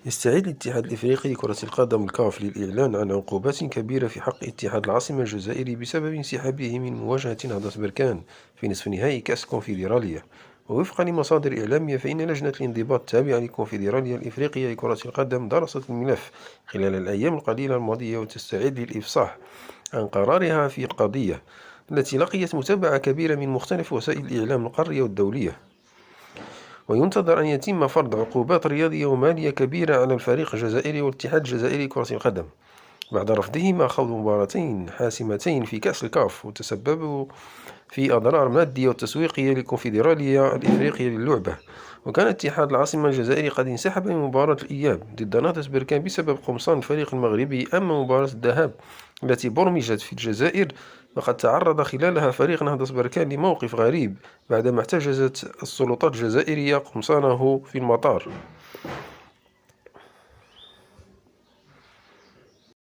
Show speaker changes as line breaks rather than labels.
يستعد الاتحاد الإفريقي لكرة القدم الكاف للإعلان عن عقوبات كبيرة في حق اتحاد العاصمة الجزائري بسبب انسحابه من مواجهة نهضة بركان في نصف نهائي كأس الكونفدرالية. ووفقا لمصادر إعلامية فإن لجنة الانضباط التابعة للكونفدرالية الإفريقية لكرة القدم درست الملف خلال الأيام القليلة الماضية وتستعد للإفصاح عن قرارها في القضية التي لقيت متابعة كبيرة من مختلف وسائل الإعلام القارية والدولية. وينتظر أن يتم فرض عقوبات رياضية ومالية كبيرة على الفريق الجزائري والاتحاد الجزائري لكرة القدم بعد رفضهما خوض مباراتين حاسمتين في كأس الكاف وتسببوا في أضرار مادية وتسويقية للكونفدرالية الإفريقية للعبة. وكان اتحاد العاصمة الجزائري قد انسحب من مباراة الإياب ضد نهضة بركان بسبب قمصان الفريق المغربي. أما مباراة الذهاب التي برمجت في الجزائر فقد تعرض خلالها فريق نهضة بركان لموقف غريب بعدما احتجزت السلطات الجزائرية قمصانه في المطار.